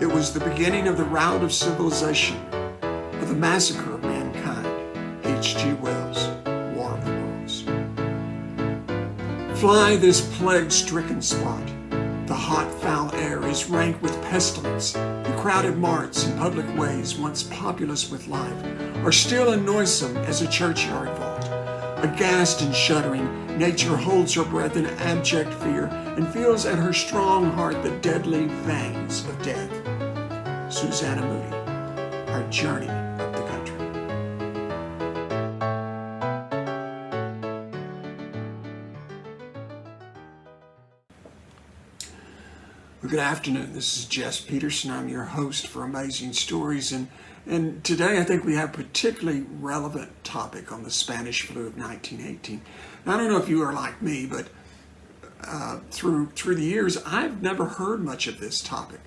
It was the beginning of the rout of civilization, of the massacre of mankind. H.G. Wells, War of the Worlds. Fly this plague-stricken spot. The hot, foul air is rank with pestilence. The crowded marts and public ways, once populous with life, are still as noisome as a churchyard vault. Aghast and shuddering, nature holds her breath in abject fear and feels at her strong heart the deadly fangs of death. Susanna Moody, Our Journey Up the Country. Well, good afternoon. This is Jess Peterson. I'm your host for Amazing Stories, and today I think we have a particularly relevant topic on the Spanish flu of 1918. Now, I don't know if you are like me, but through the years, I've never heard much of this topic.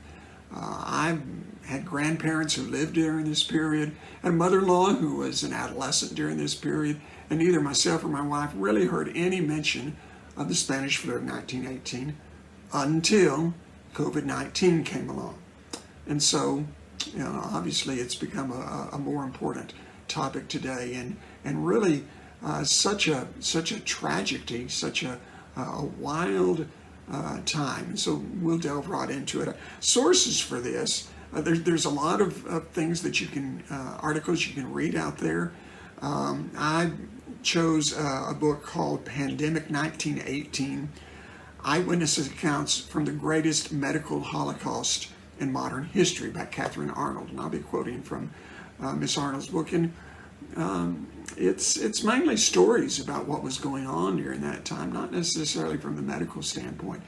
I've had grandparents who lived during this period, and a mother-in-law who was an adolescent during this period, and neither myself or my wife really heard any mention of the Spanish flu of 1918 until COVID-19 came along. And so, obviously it's become a more important topic today, and really such a tragedy, such a wild time. And so we'll delve right into it. Sources for this, there's a lot of things that you can, articles you can read out there. I chose a book called Pandemic 1918, Eyewitness Accounts from the Greatest Medical Holocaust in Modern History by Catherine Arnold. And I'll be quoting from Miss Arnold's book. And it's mainly stories about what was going on during that time, not necessarily from the medical standpoint.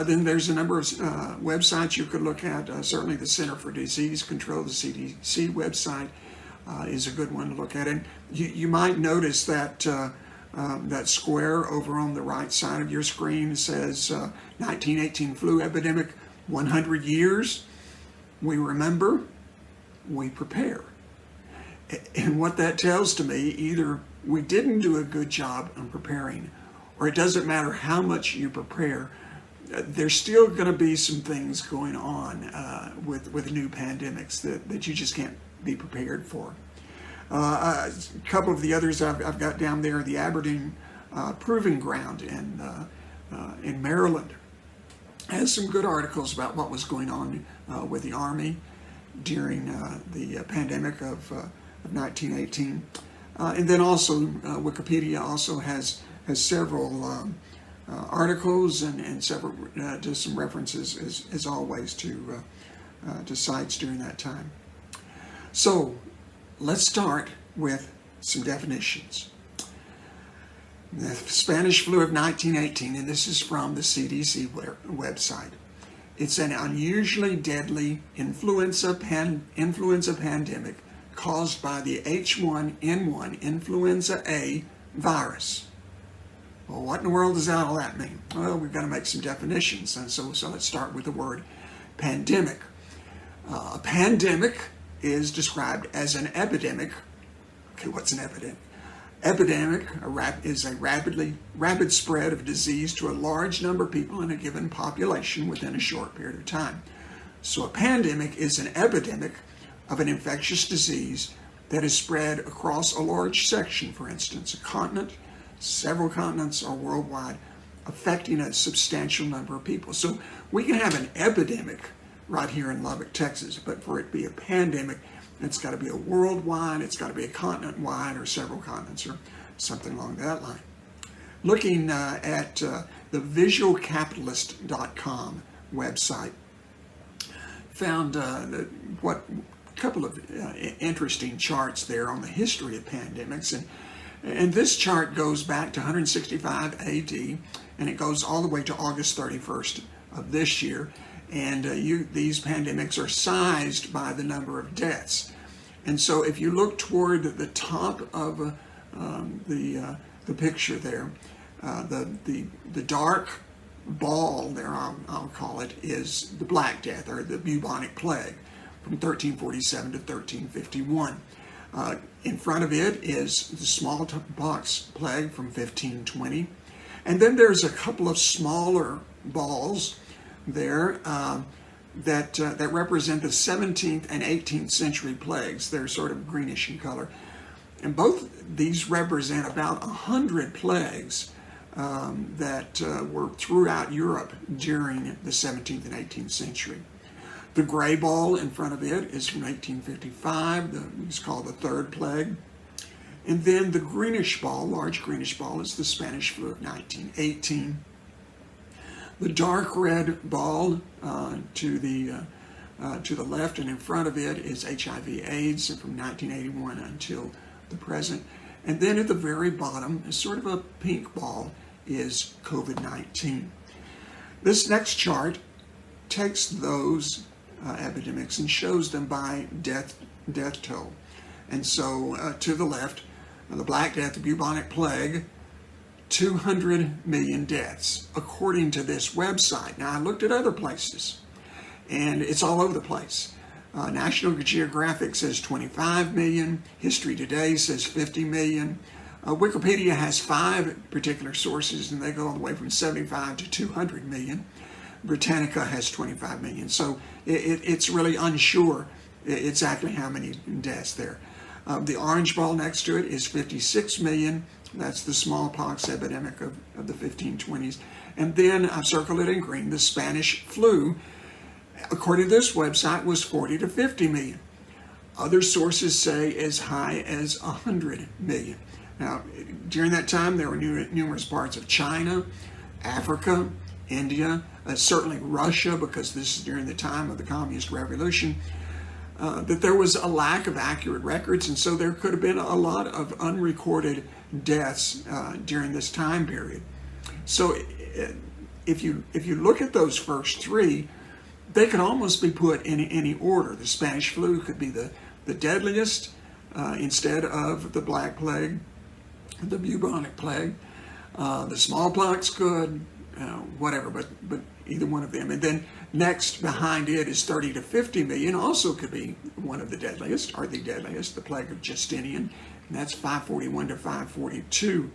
Then there's a number of websites you could look at. Certainly the Center for Disease Control, the CDC website, is a good one to look at. And you might notice that that square over on the right side of your screen says 1918 flu epidemic, 100 years. We remember, we prepare. And what that tells to me, either we didn't do a good job on preparing, or it doesn't matter how much you prepare, there's still going to be some things going on with new pandemics that you just can't be prepared for. A couple of the others I've got down there, the Aberdeen Proving Ground in Maryland has some good articles about what was going on with the Army during the pandemic of 1918. And then also Wikipedia also has several articles and several just some references as always to sites during that time. So let's start with some definitions. The Spanish flu of 1918, and this is from the CDC website. It's an unusually deadly influenza pandemic caused by the H1N1 influenza A virus. Well, what in the world does all that mean? Well, we've got to make some definitions, and so let's start with the word pandemic. A pandemic is described as an epidemic. Okay, what's an epidemic? Epidemic is a rapid spread of disease to a large number of people in a given population within a short period of time. So a pandemic is an epidemic of an infectious disease that is spread across a large section, for instance, a continent, several continents, or worldwide, affecting a substantial number of people. So we can have an epidemic right here in Lubbock, Texas, but for it to be a pandemic, it's got to be a worldwide, it's got to be a continent-wide, or several continents, or something along that line. Looking at the visualcapitalist.com website, found a couple of interesting charts there on the history of pandemics, and this chart goes back to 165 AD, and it goes all the way to August 31st of this year. And these pandemics are sized by the number of deaths. And so if you look toward the top of the picture there, the dark ball there, I'll call it, is the Black Death, or the bubonic plague, from 1347 to 1351. In front of it is the smallpox plague from 1520. And then there's a couple of smaller balls there that represent the 17th and 18th century plagues. They're sort of greenish in color. And both these represent about 100 plagues that were throughout Europe during the 17th and 18th century. The gray ball in front of it is from 1855. It's called the Third Plague. And then the greenish ball, large greenish ball, is the Spanish flu of 1918. The dark red ball to the left and in front of it is HIV/AIDS from 1981 until the present. And then at the very bottom, sort of a pink ball, is COVID-19. This next chart takes those epidemics and shows them by death toll. And so to the left, the Black Death, the bubonic plague, 200 million deaths, according to this website. Now, I looked at other places, and it's all over the place. National Geographic says 25 million. History Today says 50 million. Wikipedia has 5 particular sources, and they go all the way from 75 to 200 million. Britannica has 25 million. So it's really unsure exactly how many deaths there. The orange ball next to it is 56 million. That's the smallpox epidemic of the 1520s. And then I've circled it in green, the Spanish flu, according to this website, was 40 to 50 million. Other sources say as high as 100 million. Now, during that time, there were numerous parts of China, Africa, India, certainly Russia, because this is during the time of the Communist Revolution, that there was a lack of accurate records, and so there could have been a lot of unrecorded deaths during this time period. So if you look at those first 3, they could almost be put in any order. The Spanish flu could be the deadliest instead of the Black Plague, the bubonic plague. The smallpox could, whatever, but either one of them. And then next behind it is 30 to 50 million, also could be one of the deadliest, or the deadliest, the plague of Justinian, and that's 541 to 542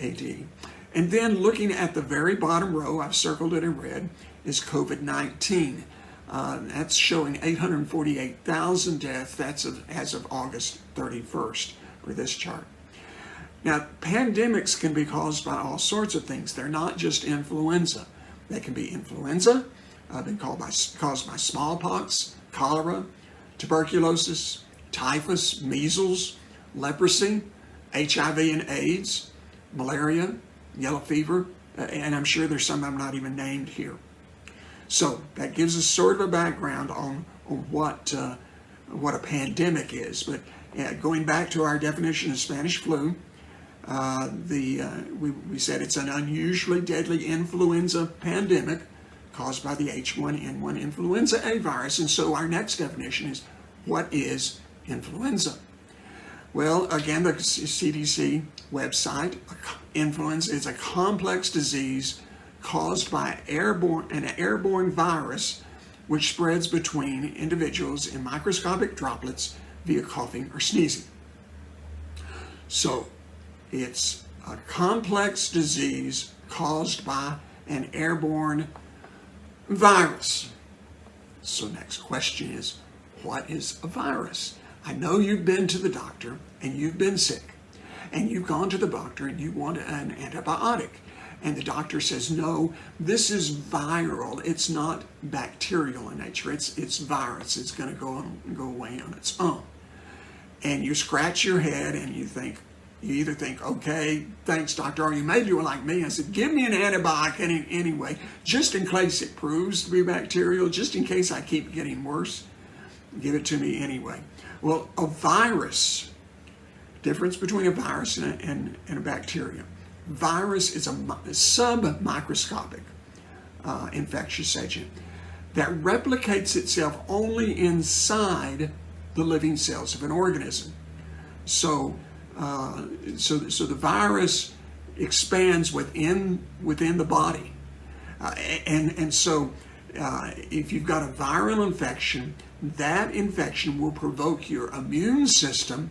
AD. And then looking at the very bottom row, I've circled it in red, is COVID-19. That's showing 848,000 deaths. That's as of August 31st for this chart. Now, pandemics can be caused by all sorts of things. They're not just influenza. They can be influenza, been caused by smallpox, cholera, tuberculosis, typhus, measles, leprosy, HIV and AIDS, malaria, yellow fever, and I'm sure there's some I'm not even named here. So that gives us sort of a background on what a pandemic is. But going back to our definition of Spanish flu, we said it's an unusually deadly influenza pandemic caused by the H1N1 influenza A virus. And so our next definition is, what is influenza? Well, again, the CDC website, influenza is a complex disease caused by an airborne virus which spreads between individuals in microscopic droplets via coughing or sneezing. So it's a complex disease caused by an airborne virus. So next question is, what is a virus? I know you've been to the doctor and you've been sick and you've gone to the doctor and you want an antibiotic. And the doctor says, no, this is viral. It's not bacterial in nature. It's virus. It's going to go away on its own. And you scratch your head and you either think, okay, thanks, doctor, or you may do it like me. I said, give me an antibiotic anyway, just in case it proves to be bacterial, just in case I keep getting worse, give it to me anyway. Well, a virus, difference between a virus and a bacteria. Virus is a submicroscopic infectious agent that replicates itself only inside the living cells of an organism. So the virus expands within the body, and so if you've got a viral infection, that infection will provoke your immune system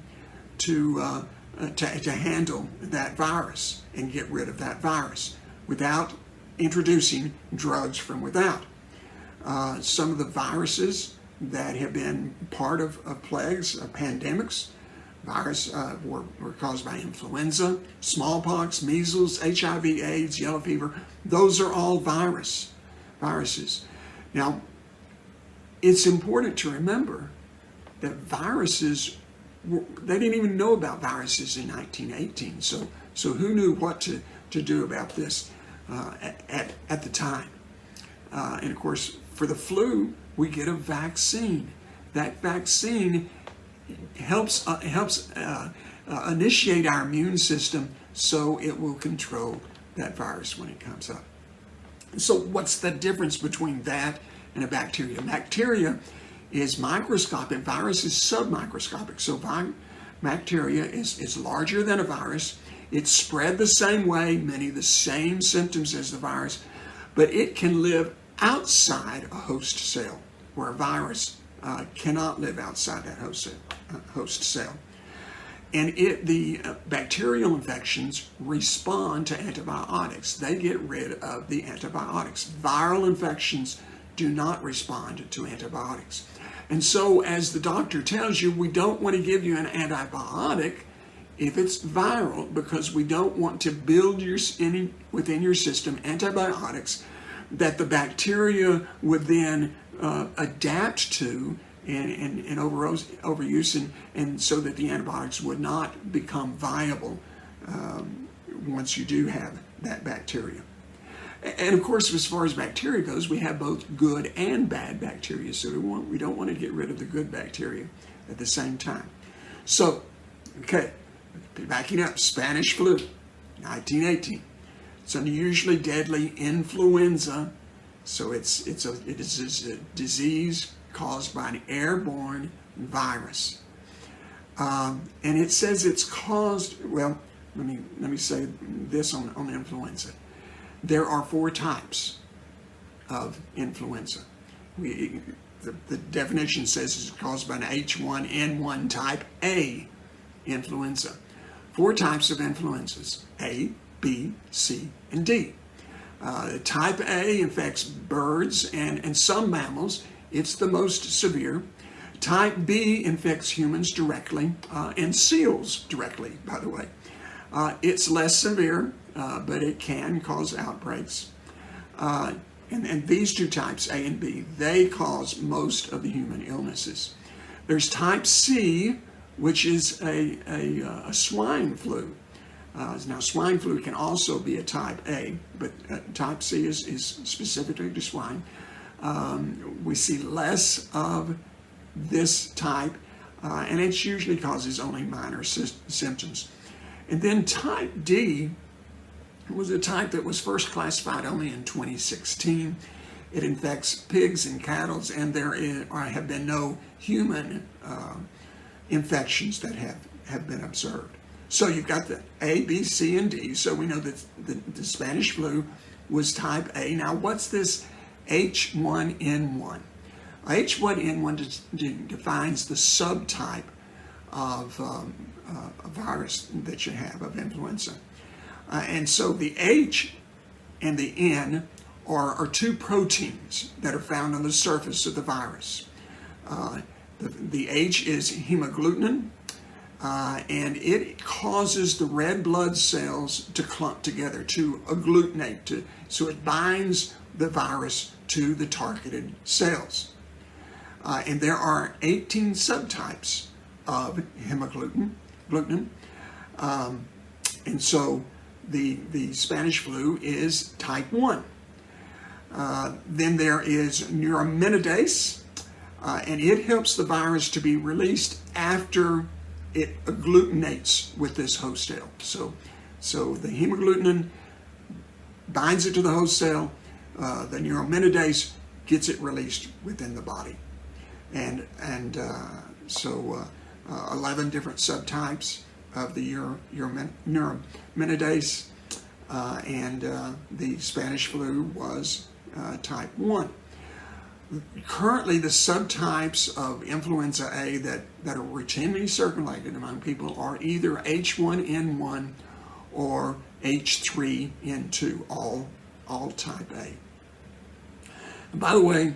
to handle that virus and get rid of that virus without introducing drugs from without. some of the viruses that have been part of plagues, pandemics. Virus were caused by influenza, smallpox, measles, HIV, AIDS, yellow fever. Those are all viruses. Now, it's important to remember that viruses, they didn't even know about viruses in 1918. So who knew what to do about this at the time? And of course, for the flu, we get a vaccine. That vaccine helps initiate our immune system so it will control that virus when it comes up. So what's the difference between that and a bacteria? Bacteria is microscopic, virus is submicroscopic. So bacteria is larger than a virus. It's spread the same way, many of the same symptoms as the virus, but it can live outside a host cell, where a virus cannot live outside that host cell. And the bacterial infections respond to antibiotics. They get rid of the antibiotics. Viral infections do not respond to antibiotics. And so, as the doctor tells you, we don't want to give you an antibiotic if it's viral, because we don't want to build within your system antibiotics that the bacteria would then adapt to and overuse, and so that the antibiotics would not become viable once you do have that bacteria. And of course, as far as bacteria goes, we have both good and bad bacteria, so we don't want to get rid of the good bacteria at the same time. So, okay, backing up, Spanish flu, 1918. It's unusually deadly influenza, so it is a disease caused by an airborne virus, and it says it's caused. Well, let me say this on influenza. There are 4 types of influenza. The definition says it's caused by an H1N1 type A influenza. 4 types of influenzas: A, B, C, and D. Type A infects birds and some mammals. It's the most severe. Type B infects humans directly and seals directly, by the way. It's less severe, but it can cause outbreaks. And these 2 types, A and B, they cause most of the human illnesses. There's type C, which is a swine flu. Now, swine flu can also be a type A, but type C is specifically to swine. We see less of this type, and it usually causes only minor symptoms. And then type D was a type that was first classified only in 2016. It infects pigs and cattle, and there have been no human infections that have been observed. So you've got the A, B, C, and D. So we know that the Spanish flu was type A. Now, what's this H1N1? H1N1 defines the subtype of a virus that you have, of influenza. And so the H and the N are 2 proteins that are found on the surface of the virus. The H is hemagglutinin, and it causes the red blood cells to clump together, to agglutinate, so it binds the virus to the targeted cells. And there are 18 subtypes of hemagglutinin. And so the Spanish flu is type 1. Then there is neuraminidase, and it helps the virus to be released after it agglutinates with this host cell. So the hemagglutinin binds it to the host cell, the neuraminidase gets it released within the body. And so 11 different subtypes of the neuraminidase, and the Spanish flu was type 1. Currently, the subtypes of influenza A that are routinely circulated among people are either H1N1 or H3N2, all type A. And by the way,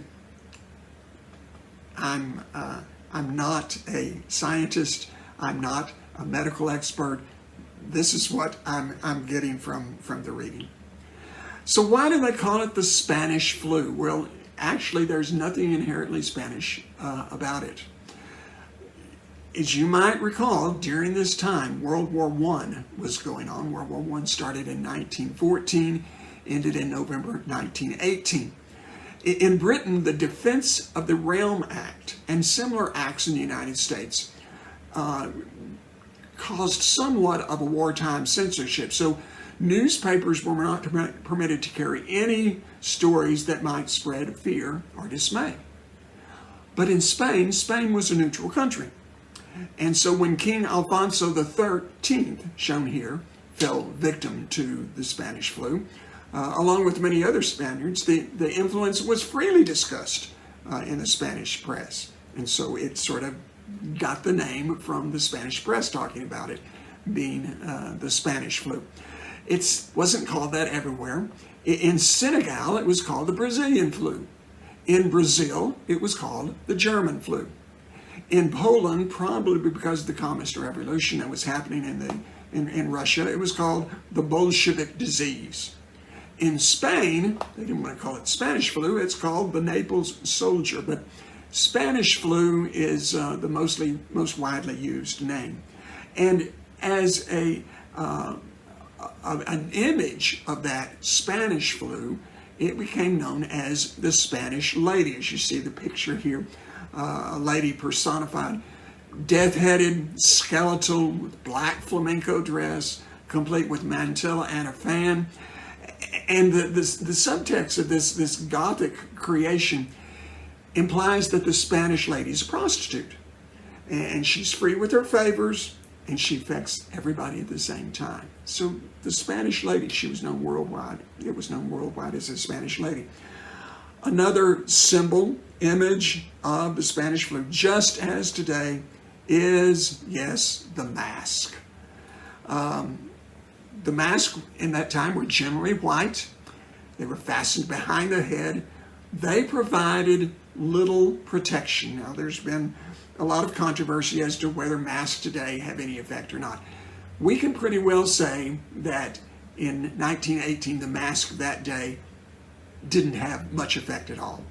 I'm not a scientist. I'm not a medical expert. This is what I'm getting from the reading. So why do they call it the Spanish flu? Well, actually, there's nothing inherently Spanish about it. As you might recall, during this time, World War I was going on. World War I started in 1914, ended in November 1918. In Britain, the Defense of the Realm Act and similar acts in the United States caused somewhat of a wartime censorship. So newspapers were not permitted to carry any stories that might spread fear or dismay. But in Spain, Spain was a neutral country. And so when King Alfonso XIII, shown here, fell victim to the Spanish flu, along with many other Spaniards, the influence was freely discussed in the Spanish press. And so it sort of got the name from the Spanish press talking about it being the Spanish flu. It wasn't called that everywhere. In Senegal, it was called the Brazilian flu. In Brazil, it was called the German flu. In Poland, probably because of the Communist Revolution that was happening in Russia, it was called the Bolshevik disease. In Spain, they didn't want to call it Spanish flu, it's called the Naples soldier, but Spanish flu is the most widely used name. And as an image of that Spanish flu, it became known as the Spanish lady. As you see the picture here, a lady personified, death-headed, skeletal, with black flamenco dress, complete with mantilla and a fan. And the subtext of this Gothic creation implies that the Spanish lady is a prostitute. And she's free with her favors, and she affects everybody at the same time. So the Spanish lady, she was known worldwide. It was known worldwide as the Spanish lady. Another symbol, image of the Spanish flu, just as today, is, yes, the mask. The masks in that time were generally white. They were fastened behind the head. They provided little protection. Now, there's been a lot of controversy as to whether masks today have any effect or not. We can pretty well say that in 1918, the mask that day didn't have much effect at all.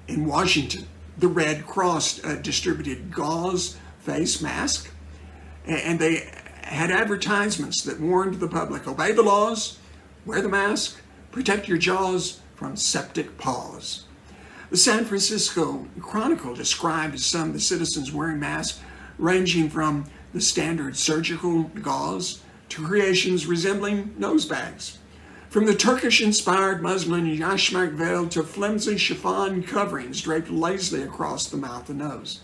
In Washington, the Red Cross distributed gauze face masks, and they had advertisements that warned the public, obey the laws, wear the mask, protect your jaws from septic paws. The San Francisco Chronicle described some of the citizens wearing masks ranging from the standard surgical gauze to creations resembling nose bags. From the Turkish-inspired muslin yashmak veil to flimsy chiffon coverings draped lazily across the mouth and nose.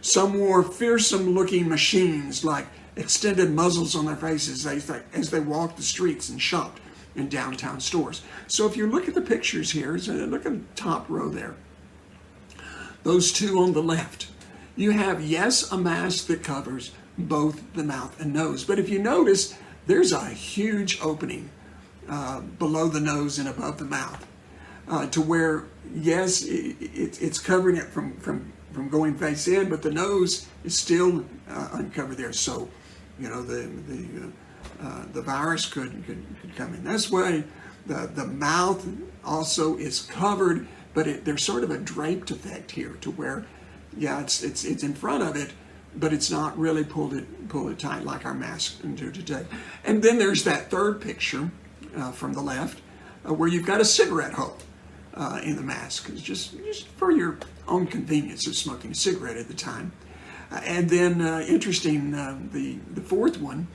Some wore fearsome-looking machines like extended muzzles on their faces as they walked the streets and shopped in downtown stores. So if you look at the pictures here, look at the top row there, those two on the left, you have, yes, a mask that covers both the mouth and nose. But if you notice, there's a huge opening below the nose and above the mouth to where, yes, it's covering it from going face in, but the nose is still uncovered there. So, you know, the virus could come in this way. The mouth also is covered, but there's sort of a draped effect here to where, yeah, it's in front of it, but it's not really pulled it tight like our masks do today. And then there's that third picture from the left where you've got a cigarette hole in the mask. It's just for your own convenience of smoking a cigarette at the time. And then interesting, the fourth one,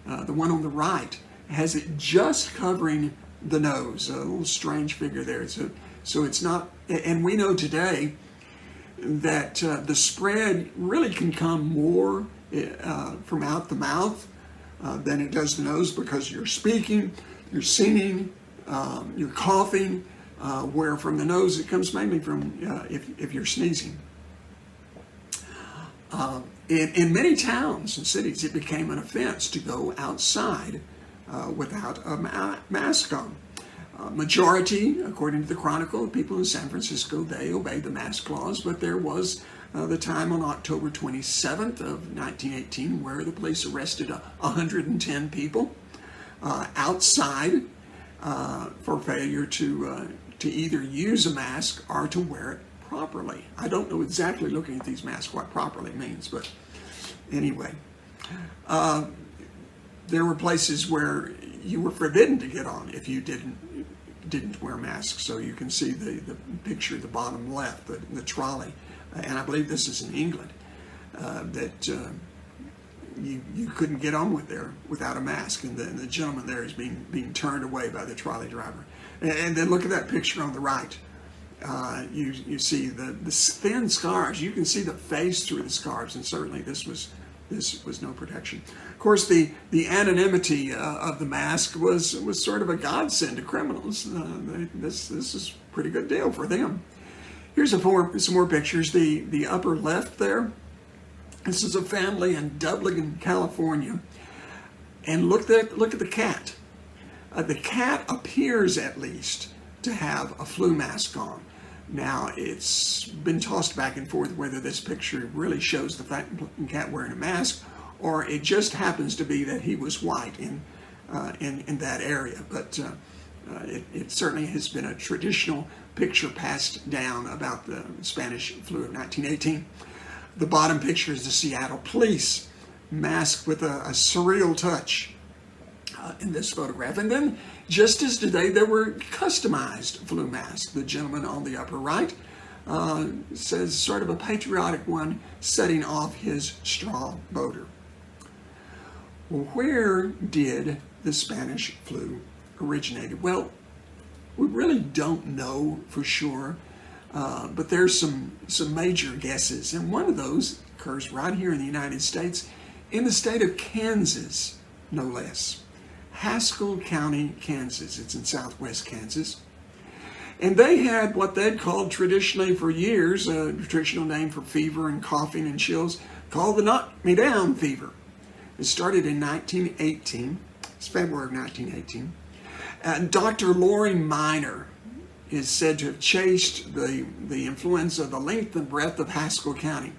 the one on the right, has it just covering the nose, a little strange figure there. So it's not, and we know today that the spread really can come more from out the mouth than it does the nose, because you're speaking, you're singing, you're coughing, where from the nose it comes mainly from if you're sneezing. In many towns and cities, it became an offense to go outside without a mask on. Majority, according to the Chronicle, of people in San Francisco, they obeyed the mask laws, but there was the time on October 27th of 1918 where the police arrested 110 people outside for failure to either use a mask or to wear it properly. I don't know exactly, looking at these masks, what properly means, but anyway. There were places where you were forbidden to get on if you didn't wear masks. So you can see the picture at the bottom left, the trolley, and I believe this is in England, that you couldn't get on there without a mask, and the gentleman there is being turned away by the trolley driver. And then look at that picture on the right. You see the thin scarves. You can see the face through the scarves, and certainly this was no protection. Of course, the anonymity of the mask was sort of a godsend to criminals. This is a pretty good deal for them. Here's some more pictures. The upper left there. This is a family in Dublin, California, and look at the cat. The cat appears, at least, to have a flu mask on. Now, it's been tossed back and forth whether this picture really shows the cat wearing a mask, or it just happens to be that he was white in that area. But it certainly has been a traditional picture passed down about the Spanish flu of 1918. The bottom picture is the Seattle police, masked with a surreal touch in this photograph. And then, just as today, there were customized flu masks. The gentleman on the upper right says sort of a patriotic one, setting off his straw boater. Well, where did the Spanish flu originate? Well, we really don't know for sure, but there's some major guesses, and one of those occurs right here in the United States, in the state of Kansas, no less. Haskell County, Kansas. It's in southwest Kansas. And they had what they'd called traditionally for years, a traditional name for fever and coughing and chills, called the knock-me-down fever. It started in 1918. It's February of 1918. And Dr. Lori Minor is said to have chased the influenza the length and breadth of Haskell County.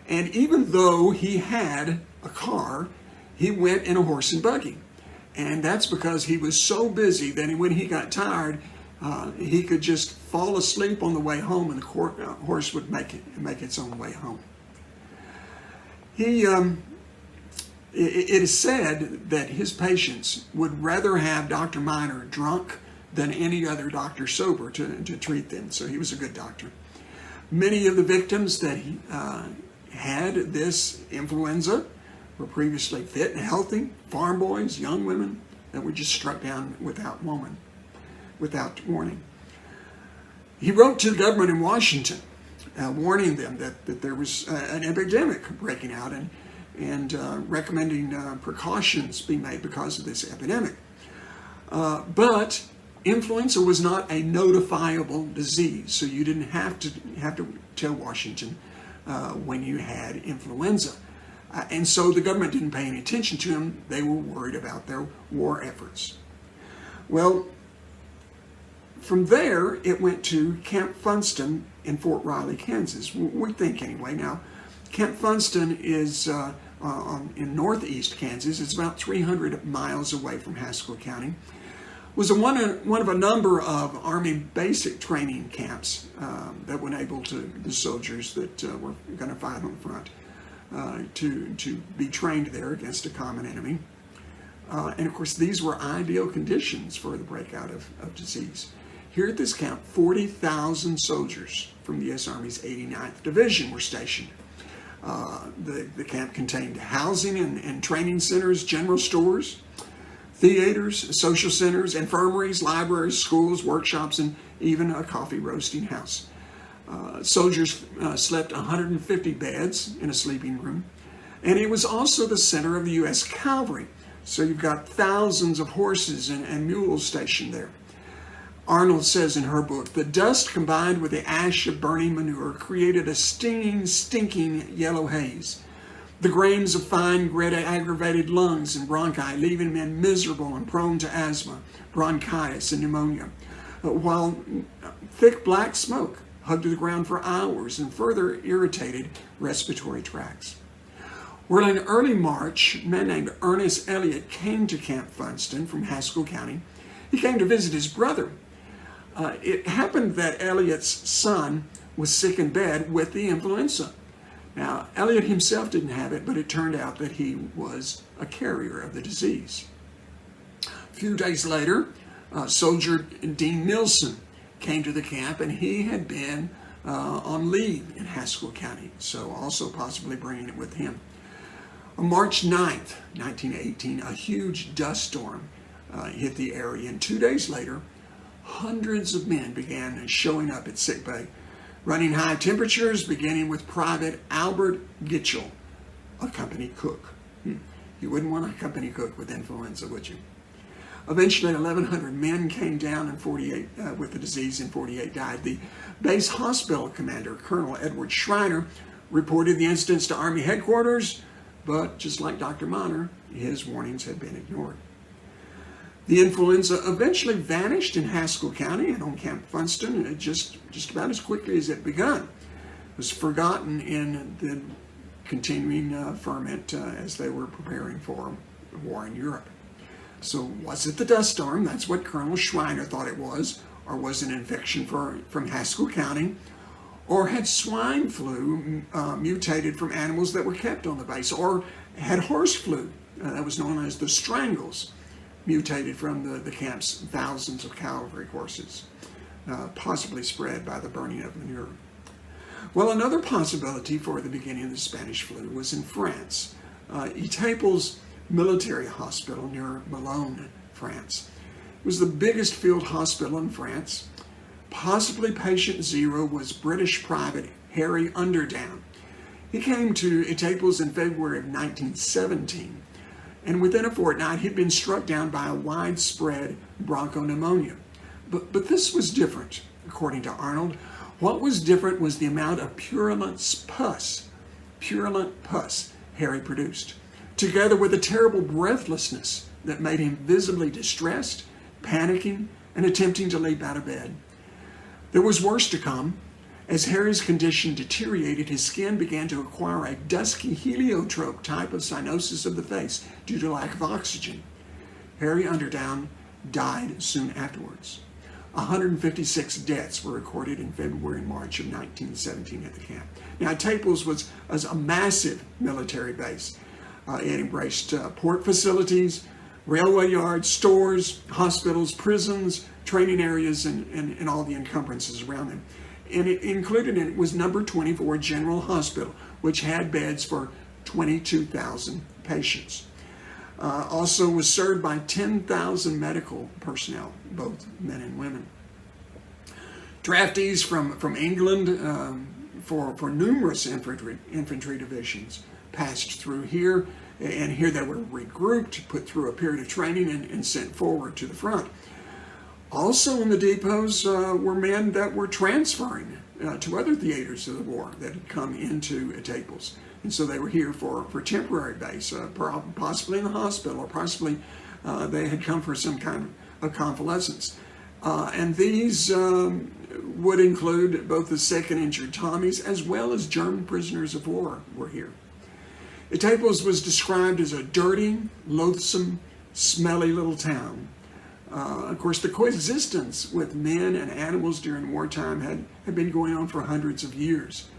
And even though he had a car, he went in a horse and buggy. And that's because he was so busy that when he got tired, he could just fall asleep on the way home, and the horse would make its own way home. It is said that his patients would rather have Dr. Minor drunk than any other doctor sober to treat them. So he was a good doctor. Many of the victims that had this influenza were previously fit and healthy, farm boys, young women that were just struck down without warning. He wrote to the government in Washington, warning them that there was an epidemic breaking out, and recommending precautions be made because of this epidemic. But influenza was not a notifiable disease, so you didn't have to tell Washington when you had influenza. And so the government didn't pay any attention to him. They were worried about their war efforts. Well, from there, it went to Camp Funston in Fort Riley, Kansas. We think anyway. Now, Camp Funston is in northeast Kansas. It's about 300 miles away from Haskell County. Was one of a number of Army basic training camps that would enable the soldiers that were going to fight on the front to be trained there against a common enemy. And of course, these were ideal conditions for the breakout of disease. Here at this camp, 40,000 soldiers from the U.S. Army's 89th Division were stationed. The camp contained housing and training centers, general stores, theaters, social centers, infirmaries, libraries, schools, workshops, and even a coffee roasting house. Soldiers slept 150 beds in a sleeping room, and it was also the center of the U.S. Cavalry. So you've got thousands of horses and mules stationed there. Arnold says in her book, the dust combined with the ash of burning manure created a stinging, stinking yellow haze. The grains of fine grit aggravated lungs and bronchi, leaving men miserable and prone to asthma, bronchitis, and pneumonia, while thick black smoke hugged the ground for hours and further irritated respiratory tracts. Well, in early March, a man named Ernest Elliott came to Camp Funston from Haskell County. He came to visit his brother. It happened that Elliott's son was sick in bed with the influenza. Now, Elliott himself didn't have it, but it turned out that he was a carrier of the disease. A few days later, Soldier Dean Nilsson came to the camp, and he had been on leave in Haskell County, so also possibly bringing it with him. On March 9th, 1918, a huge dust storm hit the area, and 2 days later, hundreds of men began showing up at sickbay, running high temperatures, beginning with Private Albert Gitchell, a company cook. You wouldn't want a company cook with influenza, would you? Eventually, 1,100 men came down with the disease, and 48 died. The base hospital commander, Colonel Edward Schreiner, reported the incidents to Army headquarters, but just like Dr. Monner, his warnings had been ignored. The influenza eventually vanished in Haskell County and on Camp Funston just about as quickly as it begun. It was forgotten in the continuing ferment as they were preparing for war in Europe. So was it the dust storm? That's what Colonel Schreiner thought it was. Or was it an infection from Haskell County? Or had swine flu mutated from animals that were kept on the base? Or had horse flu, that was known as the strangles, mutated from the camp's thousands of cavalry horses, possibly spread by the burning of manure? Well, another possibility for the beginning of the Spanish flu was in France. Etaples Military Hospital near Boulogne, France. It was the biggest field hospital in France. Possibly patient zero was British Private Harry Underdown. He came to Etaples in February of 1917, and within a fortnight he'd been struck down by a widespread bronchopneumonia. But this was different, according to Arnold. What was different was the amount of purulent pus Harry produced, together with a terrible breathlessness that made him visibly distressed, panicking, and attempting to leap out of bed. There was worse to come. As Harry's condition deteriorated, his skin began to acquire a dusky heliotrope type of cyanosis of the face due to lack of oxygen. Harry Underdown died soon afterwards. 156 deaths were recorded in February and March of 1917 at the camp. Now, Etaples was a massive military base. It embraced port facilities, railway yards, stores, hospitals, prisons, training areas, and all the encumbrances around them. And it included in it was number 24 General Hospital, which had beds for 22,000 patients. Also was served by 10,000 medical personnel, both men and women. Draftees from England for numerous infantry divisions passed through here, and here they were regrouped, put through a period of training, and sent forward to the front. Also in the depots were men that were transferring to other theaters of the war that had come into Etaples. And so they were here for temporary base, possibly in the hospital, or possibly they had come for some kind of convalescence. And these would include both the sick and injured Tommies, as well as German prisoners of war were here. Etaples was described as a dirty, loathsome, smelly little town. Of course, the coexistence with men and animals during wartime had been going on for hundreds of years.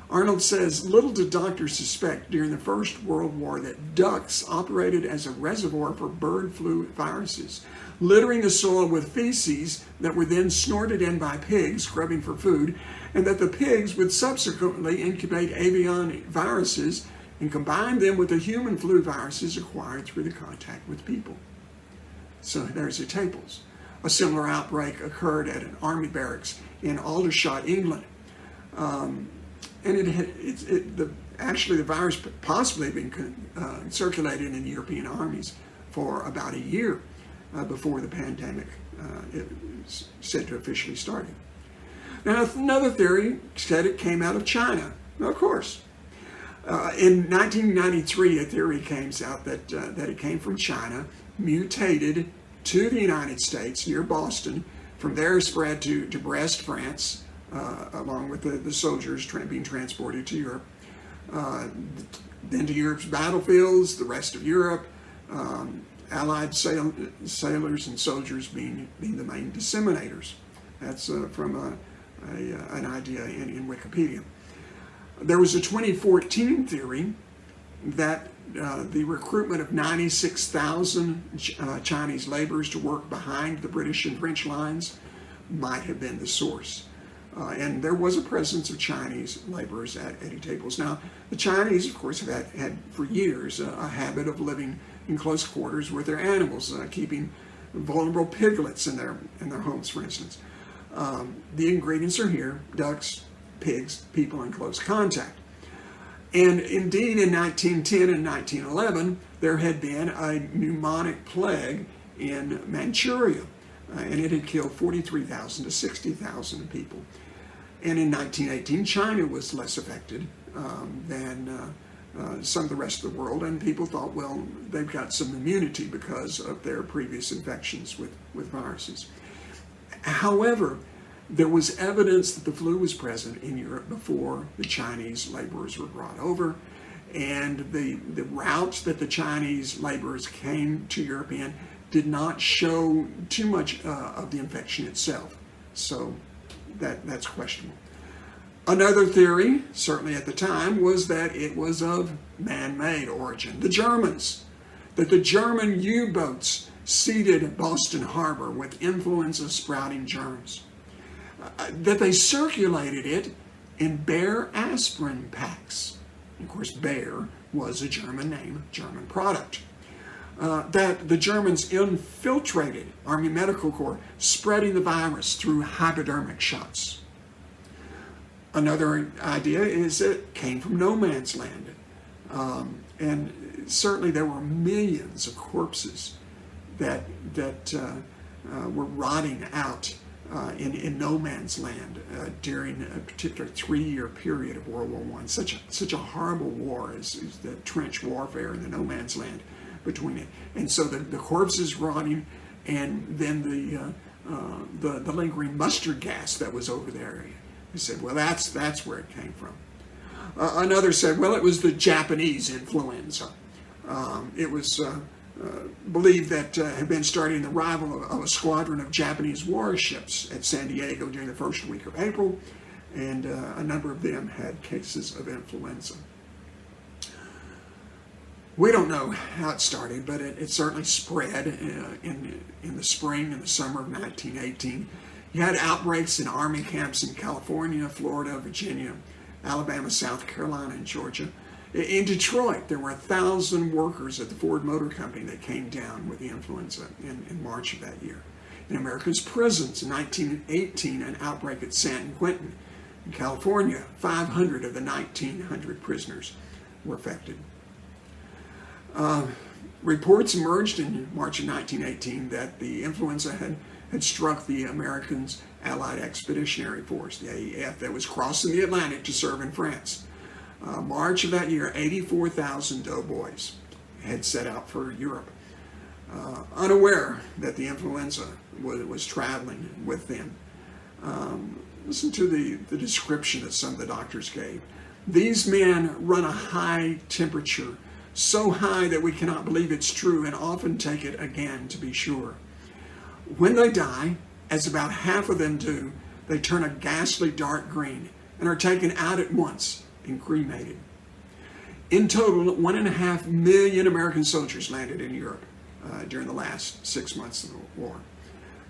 Arnold says, little did doctors suspect during the First World War that ducks operated as a reservoir for bird flu viruses, littering the soil with feces that were then snorted in by pigs scrubbing for food, and that the pigs would subsequently incubate avian viruses and combine them with the human flu viruses acquired through the contact with people. So there's Etaples. A similar outbreak occurred at an army barracks in Aldershot, England. And actually the virus possibly had been circulated in European armies for about a year before the pandemic is said to officially started. Now, another theory said it came out of China. Now, of course. In 1993, a theory came out that it came from China, mutated to the United States near Boston. From there, spread to Brest, France, along with the soldiers being transported to Europe. Then to Europe's battlefields, the rest of Europe, Allied sailors and soldiers being the main disseminators. That's from an idea in Wikipedia. There was a 2014 theory that the recruitment of 96,000 Chinese laborers to work behind the British and French lines might have been the source. And there was a presence of Chinese laborers at Eddy tables. Now, the Chinese, of course, have had for years a habit of living in close quarters with their animals, keeping vulnerable piglets in their homes, for instance. The ingredients are here: ducks, pigs, people in close contact. And indeed, in 1910 and 1911, there had been a pneumonic plague in Manchuria, and it had killed 43,000 to 60,000 people. And in 1918, China was less affected than some of the rest of the world, and people thought, well, they've got some immunity because of their previous infections with viruses. However, there was evidence that the flu was present in Europe before the Chinese laborers were brought over, and the routes that the Chinese laborers came to Europe in did not show too much of the infection itself. So that's questionable. Another theory, certainly at the time, was that it was of man-made origin. The Germans, that the German U-boats seeded Boston Harbor with influenza sprouting germs, that they circulated it in Bayer aspirin packs. Of course, Bayer was a German name, German product. That the Germans infiltrated Army Medical Corps, spreading the virus through hypodermic shots. Another idea is it came from no man's land. And certainly there were millions of corpses that were rotting out in no man's land during a particular 3-year period of World War I. Such a horrible war is the trench warfare in the no man's land between it. And so the corpses rotting, and then the lingering mustard gas that was over there. He said, well, that's where it came from. Another said, well, it was the Japanese influenza. It was believed that had been starting the arrival of a squadron of Japanese warships at San Diego during the first week of April, and a number of them had cases of influenza. We don't know how it started, but it certainly spread in the spring and the summer of 1918. You had outbreaks in Army camps in California, Florida, Virginia, Alabama, South Carolina, and Georgia. In Detroit, there were 1,000 workers at the Ford Motor Company that came down with the influenza in March of that year. In America's prisons, in 1918, an outbreak at San Quentin in California, 500 of the 1,900 prisoners were affected. Reports emerged in March of 1918 that the influenza had struck the Americans' Allied Expeditionary Force, the AEF, that was crossing the Atlantic to serve in France. March of that year, 84,000 doughboys had set out for Europe, unaware that the influenza was traveling with them. Listen to the description that some of the doctors gave. These men run a high temperature, so high that we cannot believe it's true, and often take it again to be sure. When they die, as about half of them do, they turn a ghastly dark green and are taken out at once and cremated. In total, 1.5 million American soldiers landed in Europe during the last 6 months of the war.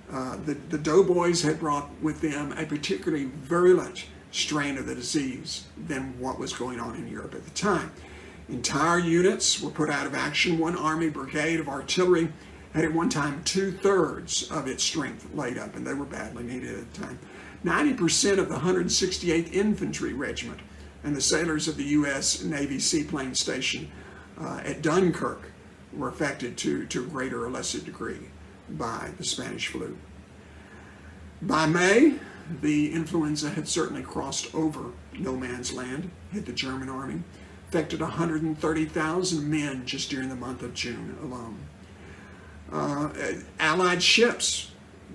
The doughboys had brought with them a particularly virulent strain of the disease than what was going on in Europe at the time. Entire units were put out of action. One Army brigade of artillery had at one time 2/3 of its strength laid up, and they were badly needed at the time. 90% of the 168th Infantry Regiment and the sailors of the U.S. Navy Seaplane Station at Dunkirk were affected to a greater or lesser degree by the Spanish flu. By May, the influenza had certainly crossed over no man's land, hit the German army. affected 130,000 men just during the month of June alone. Allied ships,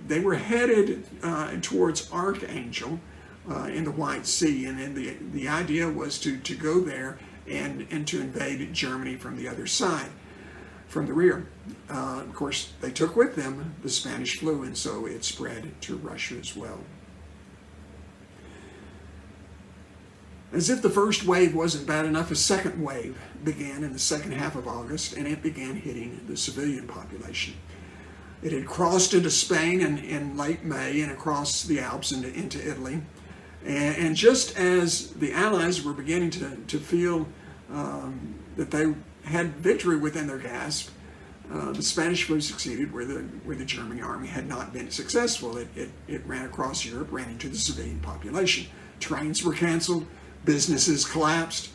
they were headed towards Archangel in the White Sea, and then the idea was to go there and to invade Germany from the other side, from the rear. Of course, they took with them the Spanish flu, and so it spread to Russia as well. As if the first wave wasn't bad enough, a second wave began in the second half of August, and it began hitting the civilian population. It had crossed into Spain in late May and across the Alps into Italy. And just as the Allies were beginning to feel that they had victory within their grasp, the Spanish flu succeeded where the German army had not been successful. It ran across Europe, ran into the civilian population. Trains were canceled. Businesses collapsed.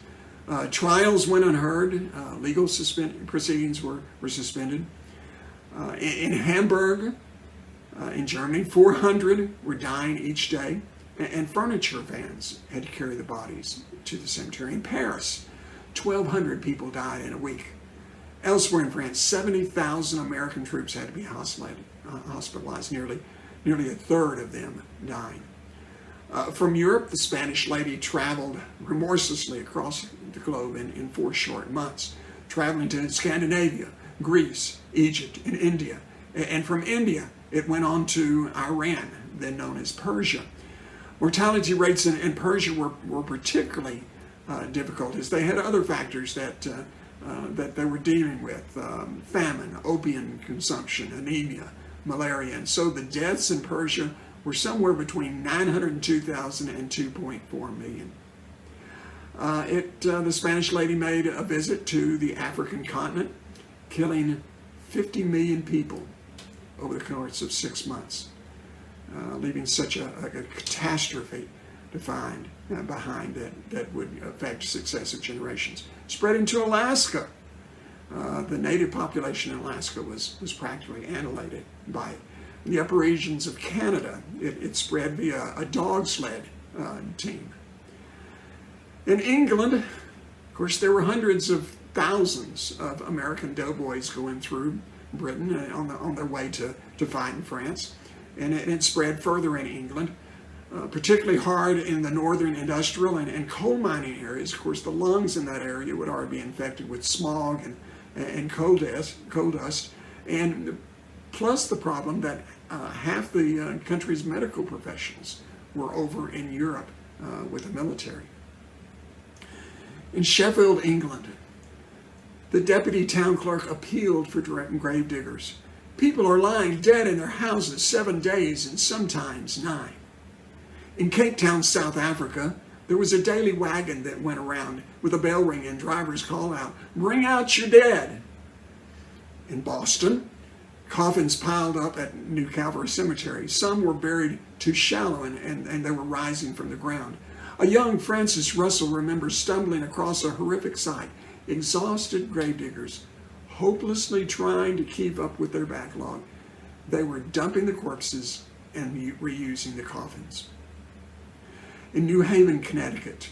Trials went unheard. Legal proceedings were suspended. In Hamburg, in Germany, 400 were dying each day, and furniture vans had to carry the bodies to the cemetery. In Paris, 1,200 people died in a week. Elsewhere in France, 70,000 American troops had to be hospitalized, nearly a third of them dying. From Europe, the Spanish lady traveled remorselessly across the globe in 4 short months, traveling to Scandinavia, Greece, Egypt, and India. And from India, it went on to Iran, then known as Persia. Mortality rates in Persia were particularly difficult, as they had other factors that they were dealing with: famine, opium consumption, anemia, malaria. And so the deaths in Persia were somewhere between 902,000 and 2.4 million. The Spanish lady made a visit to the African continent, killing 50 million people over the course of 6 months, leaving such a catastrophe to find behind that would affect successive generations. Spread into Alaska. The native population in Alaska was practically annihilated by it. In the upper regions of Canada, it spread via a dog sled team. In England, of course, there were hundreds of thousands of American doughboys going through Britain on their way to fight in France. And it spread further in England, particularly hard in the northern industrial and coal mining areas. Of course, the lungs in that area would already be infected with smog and coal dust, and plus the problem that half the country's medical professionals were over in Europe with the military. In Sheffield, England, the deputy town clerk appealed for grave diggers. People are lying dead in their houses 7 days and sometimes 9. In Cape Town, South Africa, there was a daily wagon that went around with a bell ring and drivers call out, "Bring out your dead." In Boston, coffins piled up at New Calvary Cemetery. Some were buried too shallow and they were rising from the ground. A young Francis Russell remembers stumbling across a horrific sight. Exhausted gravediggers, hopelessly trying to keep up with their backlog. They were dumping the corpses and reusing the coffins. In New Haven, Connecticut,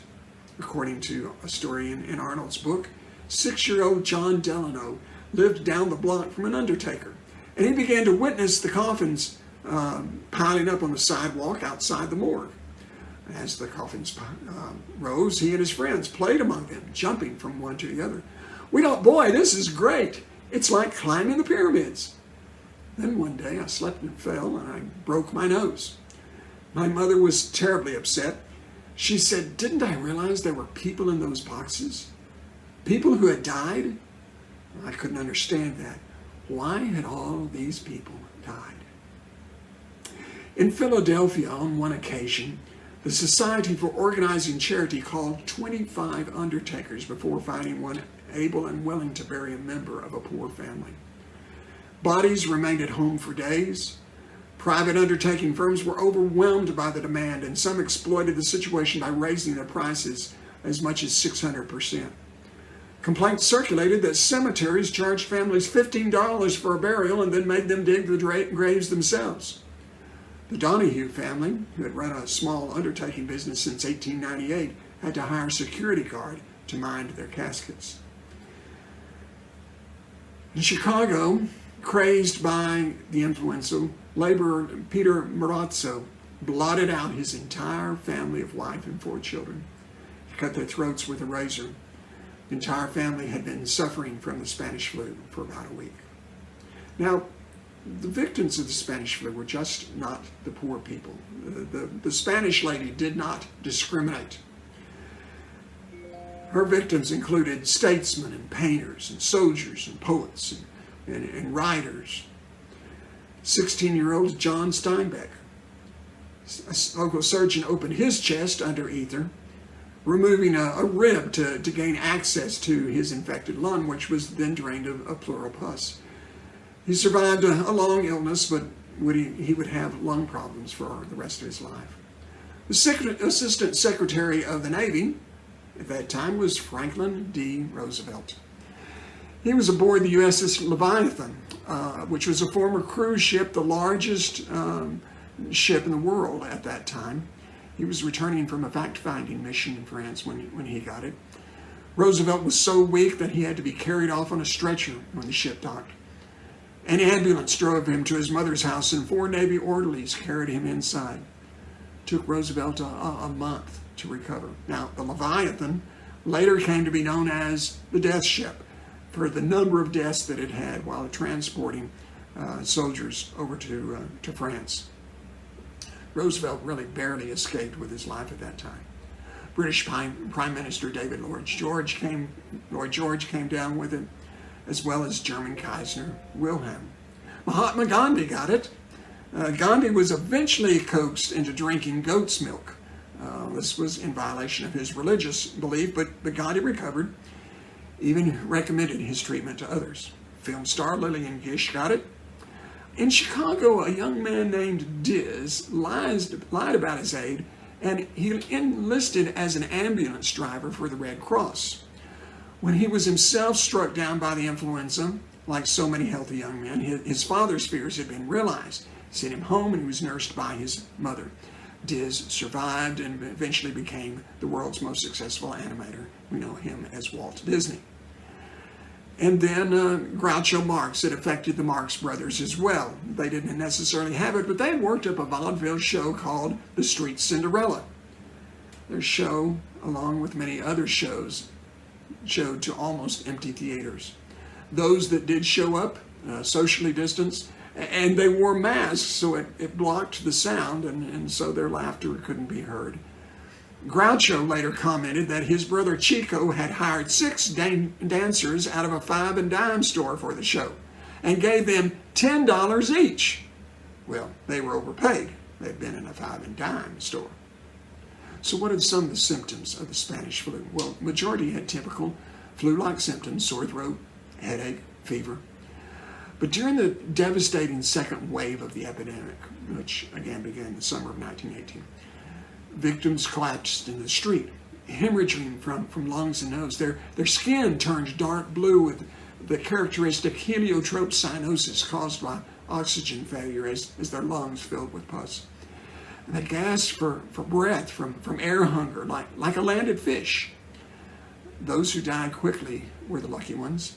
according to a story in Arnold's book, 6-year-old John Delano lived down the block from an undertaker, and he began to witness the coffins piling up on the sidewalk outside the morgue. As the coffins rose, he and his friends played among them, jumping from one to the other. Boy, this is great. It's like climbing the pyramids. Then one day I slipped and fell and I broke my nose. My mother was terribly upset. She said, "Didn't I realize there were people in those boxes? People who had died?" I couldn't understand that. Why had all these people died? In Philadelphia, on one occasion, the Society for Organizing Charity called 25 undertakers before finding one able and willing to bury a member of a poor family. Bodies remained at home for days. Private undertaking firms were overwhelmed by the demand, and some exploited the situation by raising their prices as much as 600%. Complaints circulated that cemeteries charged families $15 for a burial and then made them dig the graves themselves. The Donahue family, who had run a small undertaking business since 1898, had to hire a security guard to mind their caskets. In Chicago, crazed by the influenza, laborer Peter Marazzo blotted out his entire family of wife and 4 children. He cut their throats with a razor. The entire family had been suffering from the Spanish flu for about a week. Now, the victims of the Spanish flu were just not the poor people. The Spanish lady did not discriminate. Her victims included statesmen and painters and soldiers and poets and writers. 16-year-old John Steinbeck. A local surgeon opened his chest under ether, removing a rib to gain access to his infected lung, which was then drained of pleural pus. He survived a long illness, but he would have lung problems for the rest of his life. The Assistant Secretary of the Navy at that time was Franklin D. Roosevelt. He was aboard the USS Leviathan, which was a former cruise ship, the largest ship in the world at that time. He was returning from a fact-finding mission in France when he got it. Roosevelt was so weak that he had to be carried off on a stretcher when the ship docked. An ambulance drove him to his mother's house, and 4 Navy orderlies carried him inside. It took Roosevelt a month to recover. Now, the Leviathan later came to be known as the Death Ship for the number of deaths that it had while transporting soldiers over to France. Roosevelt really barely escaped with his life at that time. British Prime Minister Lloyd George came down with it, as well as German Kaiser Wilhelm. Mahatma Gandhi got it. Gandhi was eventually coaxed into drinking goat's milk. This was in violation of his religious belief, but Gandhi recovered, even recommended his treatment to others. Film star Lillian Gish got it. In Chicago, a young man named Diz lied about his age, and he enlisted as an ambulance driver for the Red Cross. When he was himself struck down by the influenza, like so many healthy young men, his father's fears had been realized. He sent him home, and he was nursed by his mother. Diz survived and eventually became the world's most successful animator. We know him as Walt Disney. And then Groucho Marx. It affected the Marx Brothers as well. They didn't necessarily have it, but they worked up a vaudeville show called The Street Cinderella. Their show, along with many other shows, showed to almost empty theaters. Those that did show up, socially distanced, and they wore masks, so it blocked the sound, and so their laughter couldn't be heard. Groucho later commented that his brother Chico had hired 6 dancers out of a 5 and dime store for the show and gave them $10 each. Well, they were overpaid. They'd been in a 5 and dime store. So what are some of the symptoms of the Spanish flu? Well, majority had typical flu-like symptoms: sore throat, headache, fever. But during the devastating second wave of the epidemic, which again began in the summer of 1918, victims collapsed in the street, hemorrhaging from lungs and nose. Their skin turned dark blue with the characteristic heliotrope cyanosis caused by oxygen failure as their lungs filled with pus. And they gasped for breath from air hunger, like a landed fish. Those who died quickly were the lucky ones.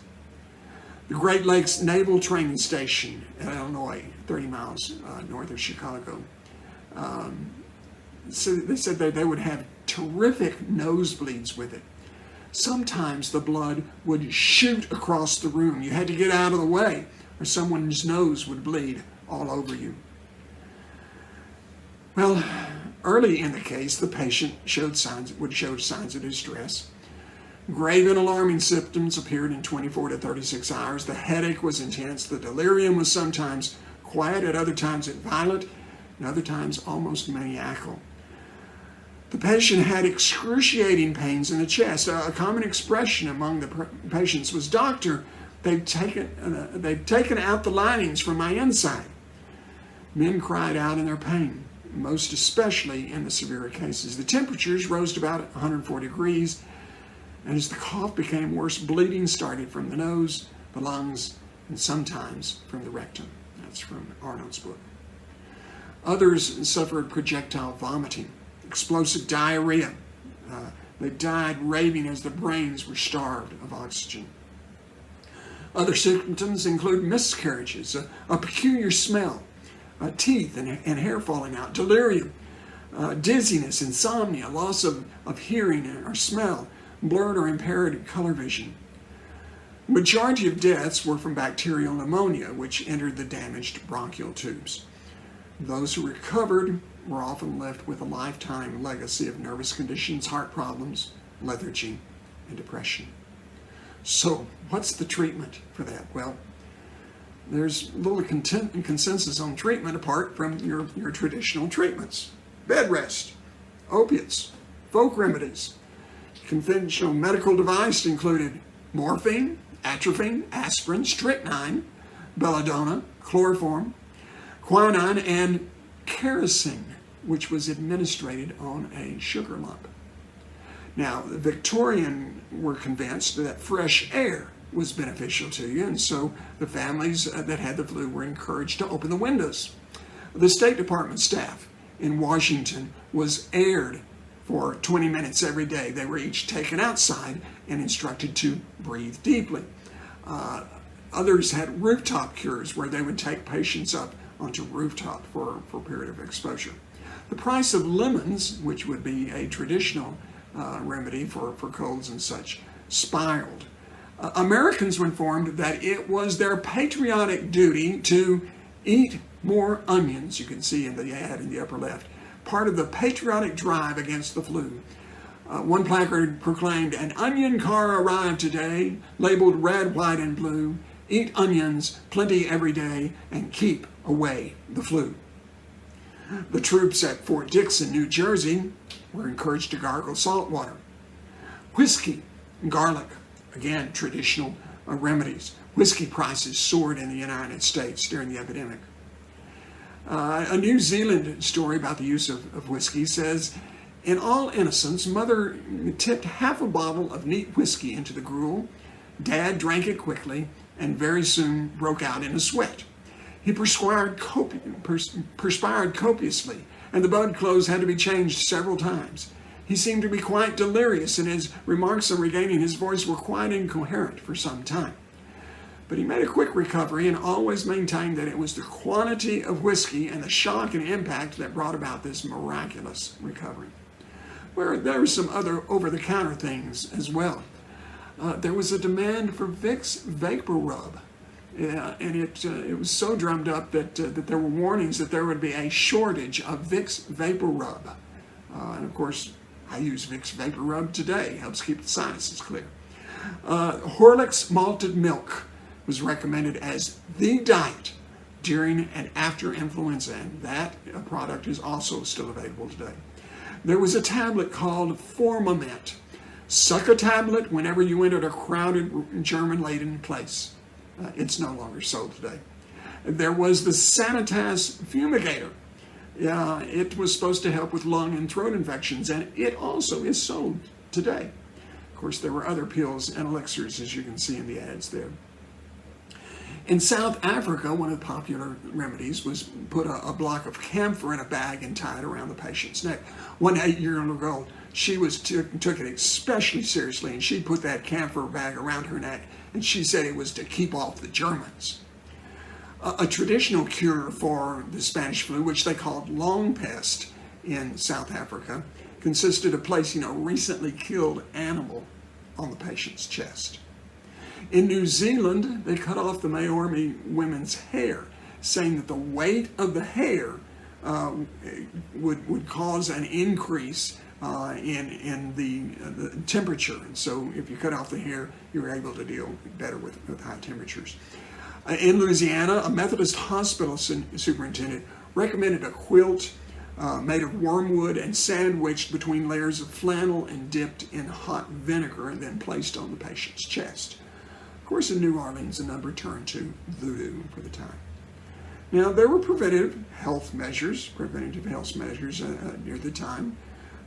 The Great Lakes Naval Training Station in Illinois, 30 miles north of Chicago, so they said that they would have terrific nosebleeds with it. Sometimes the blood would shoot across the room. You had to get out of the way, or someone's nose would bleed all over you. Well, early in the case, the patient would show signs of distress. Grave and alarming symptoms appeared in 24 to 36 hours. The headache was intense. The delirium was sometimes quiet, at other times violent, and other times almost maniacal. The patient had excruciating pains in the chest. A common expression among the patients was, "Doctor, they've taken out the linings from my inside." Men cried out in their pain, most especially in the severe cases. The temperatures rose to about 104 degrees, and as the cough became worse, bleeding started from the nose, the lungs, and sometimes from the rectum. That's from Arnold's book. Others suffered projectile vomiting, explosive diarrhea, They died raving as their brains were starved of oxygen. Other symptoms include miscarriages, a peculiar smell, teeth and hair falling out, delirium, dizziness, insomnia, loss of hearing or smell, blurred or impaired color vision. Majority of deaths were from bacterial pneumonia, which entered the damaged bronchial tubes. Those who recovered were often left with a lifetime legacy of nervous conditions, heart problems, lethargy, and depression. So, what's the treatment for that? Well, there's little consensus on treatment apart from your traditional treatments. Bed rest, opiates, folk remedies. Conventional medical device included morphine, atropine, aspirin, strychnine, belladonna, chloroform, quinine, and kerosene, which was administered on a sugar lump. Now, the Victorian were convinced that fresh air was beneficial to you, and so the families that had the flu were encouraged to open the windows. The State Department staff in Washington was aired for 20 minutes every day. They were each taken outside and instructed to breathe deeply. Others had rooftop cures where they would take patients up onto rooftop for a period of exposure. The price of lemons, which would be a traditional remedy for colds and such, spiraled. Americans were informed that it was their patriotic duty to eat more onions. You can see in the ad in the upper left, part of the patriotic drive against the flu. One placard proclaimed, "An onion car arrived today, labeled red, white, and blue. Eat onions, plenty every day, and keep away the flu." The troops at Fort Dixon, New Jersey, were encouraged to gargle salt water. Whiskey, garlic, again, traditional remedies. Whiskey prices soared in the United States during the epidemic. A New Zealand story about the use of whiskey says, "In all innocence, Mother tipped half a bottle of neat whiskey into the gruel. Dad drank it quickly and very soon broke out in a sweat. He perspired copiously, and the bedclothes had to be changed several times. He seemed to be quite delirious, and his remarks on regaining his voice were quite incoherent for some time. But he made a quick recovery and always maintained that it was the quantity of whiskey and the shock and impact that brought about this miraculous recovery." Where there were some other over-the-counter things as well. There was a demand for Vicks Vapor Rub. And it was so drummed up that there were warnings that there would be a shortage of Vicks Vapor Rub. And of course, I use Vicks Vapor Rub today. Helps keep the sinuses clear. Horlicks malted milk was recommended as the diet during and after influenza, and that product is also still available today. There was a tablet called Formament. Suck a tablet whenever you entered a crowded German-laden place. It's no longer sold today. There was the Sanitas Fumigator. It was supposed to help with lung and throat infections, and it also is sold today. Of course, there were other pills and elixirs, as you can see in the ads there. In South Africa, one of the popular remedies was put a block of camphor in a bag and tie it around the patient's neck. One 8-year-old girl, she took it especially seriously, and she put that camphor bag around her neck, and she said it was to keep off the Germans. A traditional cure for the Spanish flu, which they called long pest in South Africa, consisted of placing a recently killed animal on the patient's chest. In New Zealand, they cut off the Maori women's hair, saying that the weight of the hair would cause an increase in the temperature. And so if you cut off the hair, you were able to deal better with high temperatures. In Louisiana, a Methodist hospital superintendent recommended a quilt made of wormwood and sandwiched between layers of flannel and dipped in hot vinegar and then placed on the patient's chest. Of course, in New Orleans, the number turned to voodoo for the time. Now, there were preventative health measures near the time.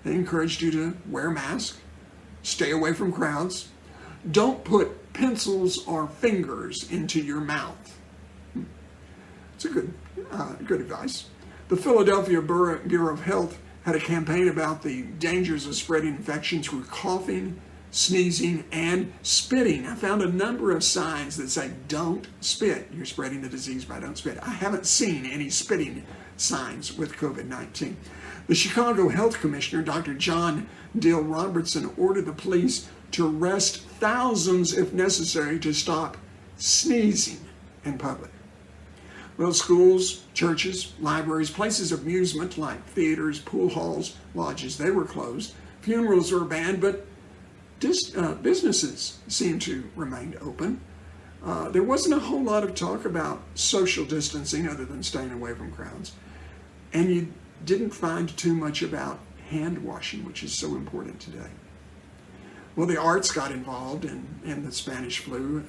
They encouraged you to wear a mask, stay away from crowds, don't put pencils or fingers into your mouth. It's a good advice. The Philadelphia Bureau of Health had a campaign about the dangers of spreading infection through coughing, sneezing, and spitting. I found a number of signs that say, don't spit. You're spreading the disease by don't spit. I haven't seen any spitting signs with COVID-19. The Chicago Health Commissioner, Dr. John Dill Robertson, ordered the police to arrest thousands if necessary to stop sneezing in public. Well, schools, churches, libraries, places of amusement like theaters, pool halls, lodges, they were closed. Funerals were banned, but businesses seemed to remain open. There wasn't a whole lot of talk about social distancing other than staying away from crowds. And you didn't find too much about hand washing, which is so important today. Well, the arts got involved in the Spanish flu.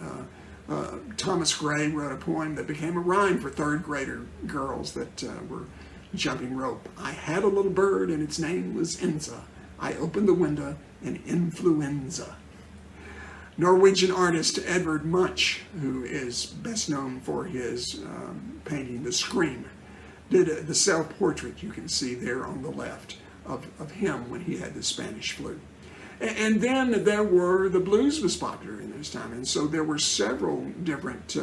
Thomas Gray wrote a poem that became a rhyme for third grader girls that were jumping rope. I had a little bird and its name was Enza. I opened the window and influenza. Norwegian artist Edvard Munch, who is best known for his painting The Scream, did the self-portrait you can see there on the left of him when he had the Spanish flu. And then the blues was popular in this time, and so there were several different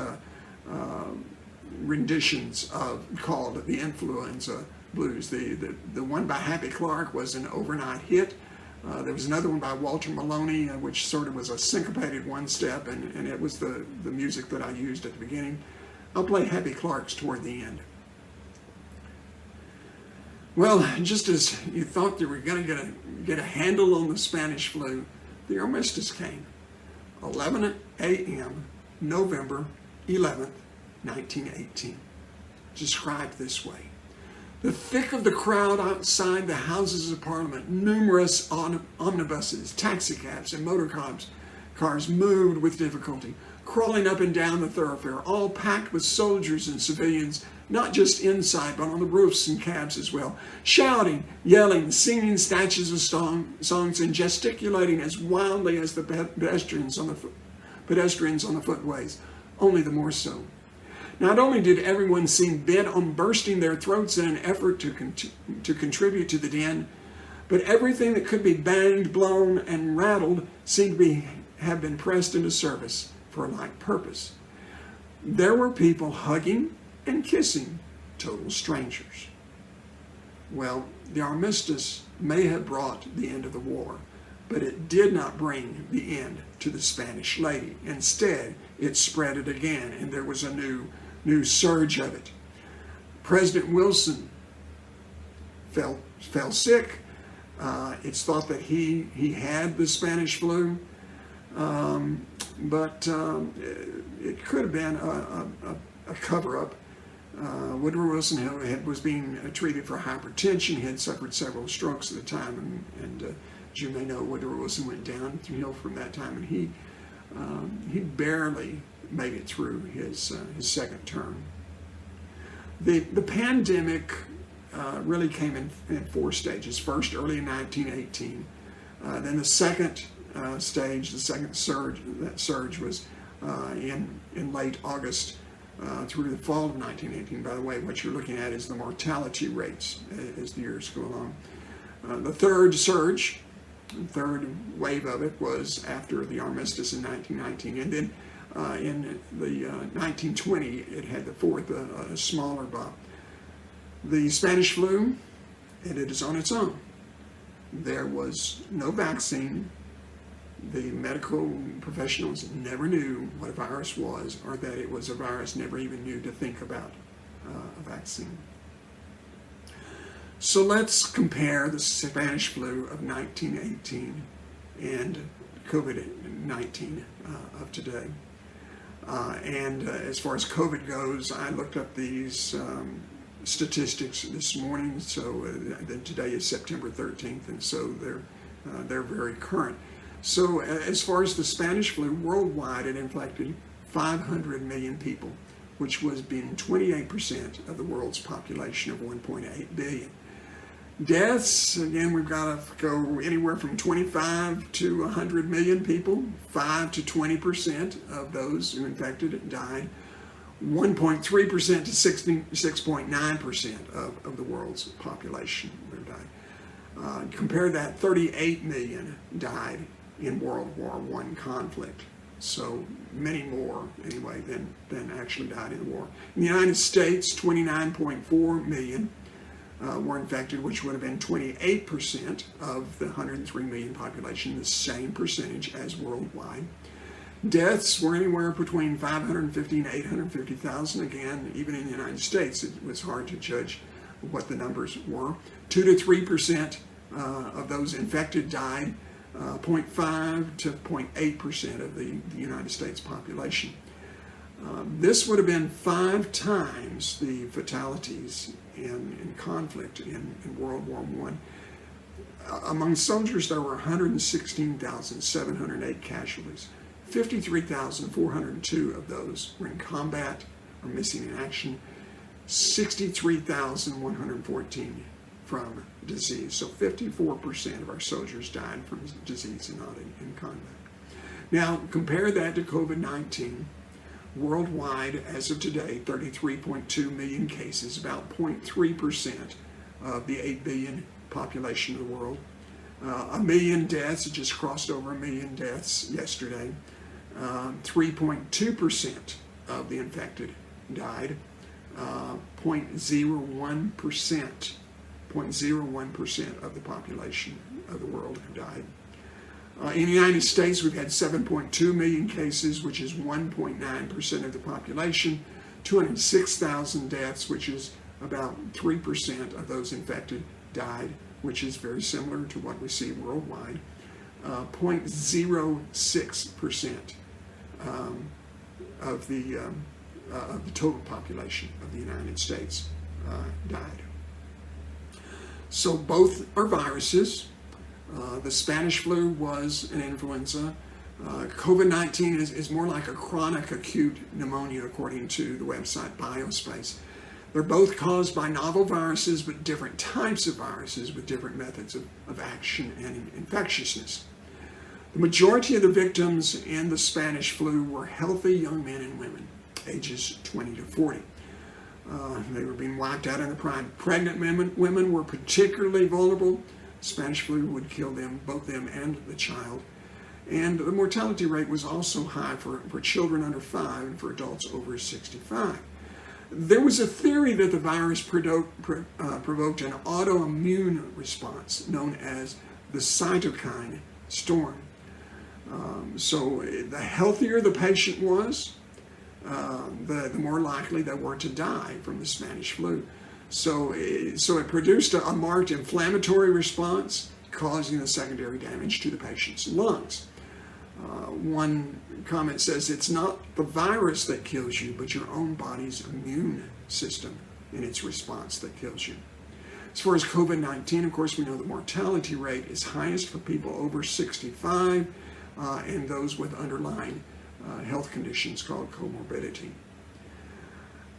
renditions called the influenza blues. The one by Happy Clark was an overnight hit. There was another one by Walter Maloney, which sort of was a syncopated one-step, and it was the music that I used at the beginning. I'll play Happy Clark's toward the end. Well, just as you thought they were going to get a handle on the Spanish flu, the armistice came. 11 a.m., November 11th, 1918. Described this way. The thick of the crowd outside the Houses of Parliament, numerous omnibuses, taxicabs, and motor cars moved with difficulty, crawling up and down the thoroughfare, all packed with soldiers and civilians, not just inside, but on the roofs and cabs as well, shouting, yelling, singing snatches of songs, and gesticulating as wildly as the pedestrians on the footways, only the more so. Not only did everyone seem bent on bursting their throats in an effort to contribute to the din, but everything that could be banged, blown, and rattled seemed to have been pressed into service for a like purpose. There were people hugging and kissing total strangers. Well, the armistice may have brought the end of the war, but it did not bring the end to the Spanish lady. Instead, it spread it again, and there was a new surge of it. President Wilson fell sick. It's thought that he had the Spanish flu, but it could have been a cover-up. Woodrow Wilson was being treated for hypertension. He had suffered several strokes at the time, and as you may know, Woodrow Wilson went down from that time, and he barely made it through his second term. The pandemic really came in four stages. First, early in 1918. Then the second stage, the second surge, that surge was in late August through the fall of 1918. By the way, what you're looking at is the mortality rates as the years go along. The third surge, the third wave of it, was after the armistice in 1919. And then in the 1920, it had the fourth, a smaller bump. The Spanish flu, it is on its own. There was no vaccine. The medical professionals never knew what a virus was, or that it was a virus, never even knew to think about a vaccine. So let's compare the Spanish flu of 1918 and COVID-19 of today. And as far as COVID goes, I looked up these statistics this morning. So then today is September 13th, and so they're very current. So as far as the Spanish flu, worldwide it infected 500 million people, which was being 28% of the world's population of 1.8 billion. Deaths, again, we've got to go anywhere from 25 to 100 million people. 5 to 20% of those who infected died. 1.3% to 6.9% of the world's population died. Compare that, 38 million died in World War I conflict. So many more, anyway, than actually died in the war. In the United States, 29.4 million were infected, which would have been 28% of the 103 million population, the same percentage as worldwide. Deaths were anywhere between 550 and 850,000. Again, even in the United States, it was hard to judge what the numbers were. 2 to 3% of those infected died. 0.5 to 0.8% of the United States population. This would have been 5 times the fatalities in conflict in World War I. Among soldiers, there were 116,708 casualties. 53,402 of those were in combat or missing in action. 63,114 from disease. So 54% of our soldiers died from disease and not in combat. Now, compare that to COVID-19. Worldwide, as of today, 33.2 million cases, about 0.3% of the 8 billion population of the world. 1 million deaths, it just crossed over 1 million deaths yesterday. 3.2% of the infected died. 0.01% of the population of the world have died. In the United States, we've had 7.2 million cases, which is 1.9% of the population, 206,000 deaths, which is about 3% of those infected died, which is very similar to what we see worldwide. 0.06% of the total population of the United States died. So both are viruses. The Spanish flu was an influenza. COVID-19 is more like a chronic acute pneumonia, according to the website Biospace. They're both caused by novel viruses, but different types of viruses with different methods of action and infectiousness. The majority of the victims in the Spanish flu were healthy young men and women, ages 20 to 40. They were being wiped out in the prime. Pregnant women were particularly vulnerable. Spanish flu would kill them, both them and the child. And the mortality rate was also high for children under 5 and for adults over 65. There was a theory that the virus provoked an autoimmune response known as the cytokine storm. So the healthier the patient was, the more likely they were to die from the Spanish flu. So it produced a marked inflammatory response, causing the secondary damage to the patient's lungs. One comment says, it's not the virus that kills you, but your own body's immune system in its response that kills you. As far as COVID-19, of course, we know the mortality rate is highest for people over 65 and those with underlying health conditions called comorbidity.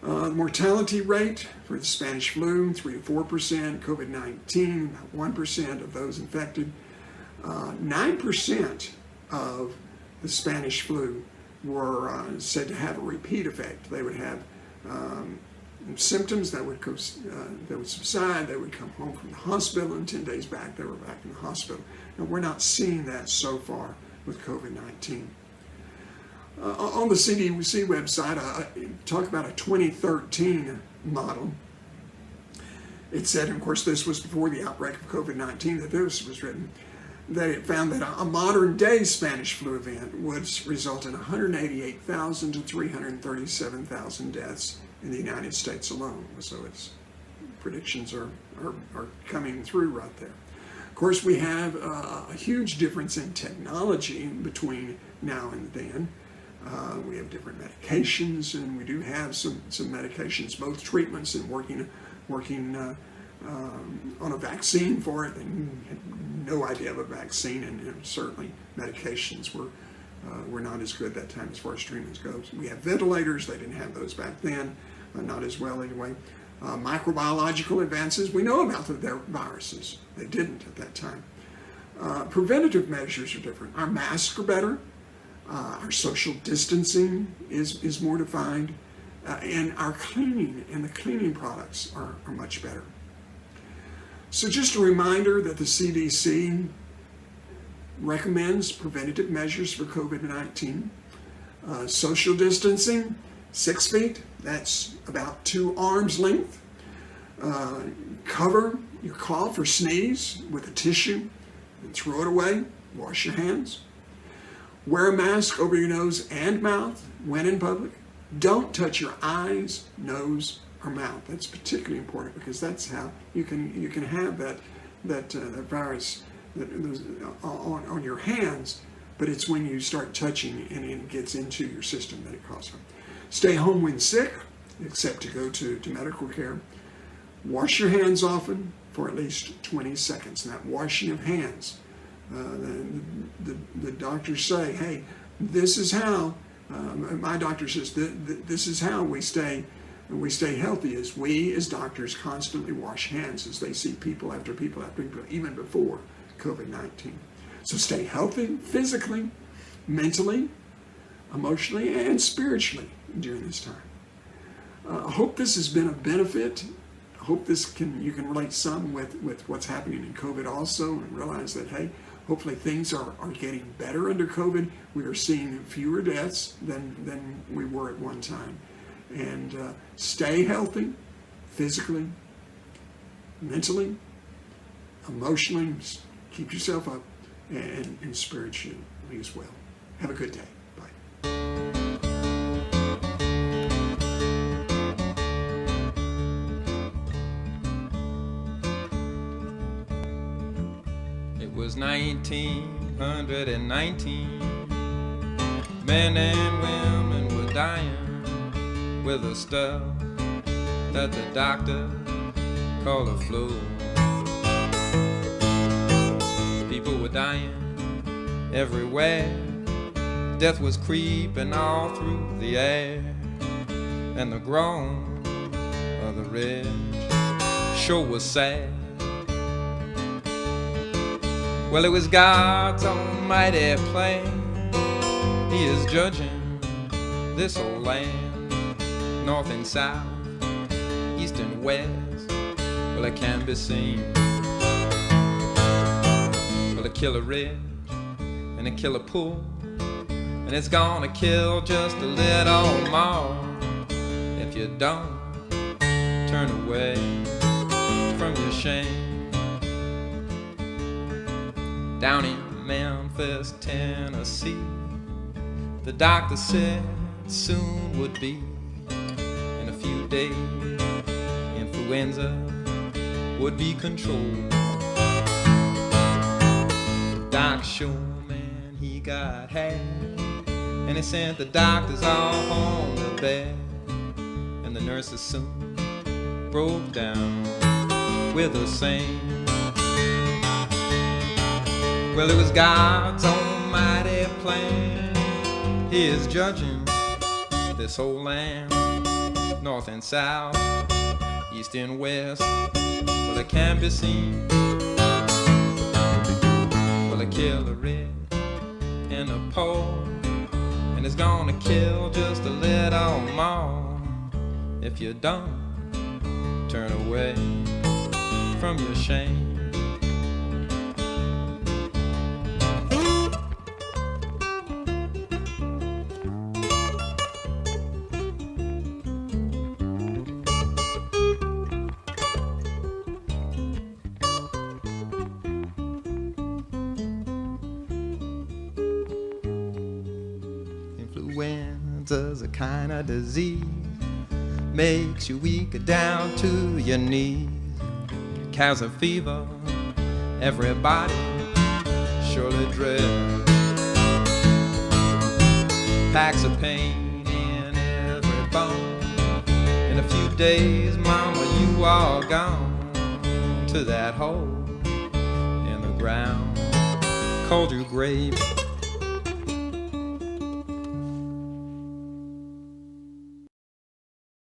The mortality rate for the Spanish flu, 3 to 4%, COVID-19, about 1% of those infected. 9% of the Spanish flu were said to have a repeat effect. They would have symptoms that would subside. They would come home from the hospital, and 10 days back, they were back in the hospital. Now, we're not seeing that so far with COVID-19. On the CDC website, talk about a 2013 model. It said, and of course this was before the outbreak of COVID-19 that this was written, that it found that a modern day Spanish flu event would result in 188,000 to 337,000 deaths in the United States alone. So its predictions are coming through right there. Of course, we have a huge difference in technology between now and then. We have different medications, and we do have some medications, both treatments and working on a vaccine for it. They had no idea of a vaccine, and certainly medications were not as good that time as far as treatments goes. We have ventilators. They didn't have those back then, not as well anyway. Microbiological advances, we know about their viruses. They didn't at that time. Preventative measures are different. Our masks are better. Our social distancing is more defined, and our cleaning and the cleaning products are much better. So just a reminder that the CDC recommends preventative measures for COVID-19. Social distancing, 6 feet, that's about 2 arms length. Cover your cough or sneeze with a tissue and throw it away. Wash your hands. Wear a mask over your nose and mouth when in public. Don't touch your eyes, nose, or mouth. That's particularly important because that's how you can have that virus on your hands, but it's when you start touching and it gets into your system that it causes harm. Stay home when sick, except to go to medical care. Wash your hands often for at least 20 seconds. And that washing of hands, the doctors say, hey, this is how, my doctor says, this is how we stay healthy, is we as doctors constantly wash hands as they see people after people after people, even before COVID-19. So stay healthy physically, mentally, emotionally, and spiritually during this time. I hope this has been a benefit. I hope you can relate some with what's happening in COVID also, and realize that, hey, hopefully things are getting better under COVID. We are seeing fewer deaths than we were at one time. And stay healthy, physically, mentally, emotionally. Keep yourself up, and spiritually as well. Have a good day. Bye. It was 1919. Men and women were dying with the stuff that the doctor called the flu. People were dying everywhere. Death was creeping all through the air, and the groan of the rich sure was sad. Well, it was God's almighty plan. He is judging this old land, north and south, east and west. Well, it can be seen. Well, it kill a rich and it kill a poor, and it's gonna kill just a little more if you don't turn away from your shame. Down in Memphis, Tennessee, the doctor said soon would be. In a few days, influenza would be controlled. The doc sure, man, he got had, and he sent the doctors all home to bed. And the nurses soon broke down with the same. Well, it was God's almighty plan. He is judging this whole land, north and south, east and west. Well, it can be seen. Well, it killed the rich and the poor, and it's gonna kill just a little more if you don't turn away from your shame. Influenza's a kind of disease, makes you weaker down to your knees. Cause of fever, everybody surely dreads. Packs of pain in every bone. In a few days, mama, you are gone to that hole in the ground called your grave.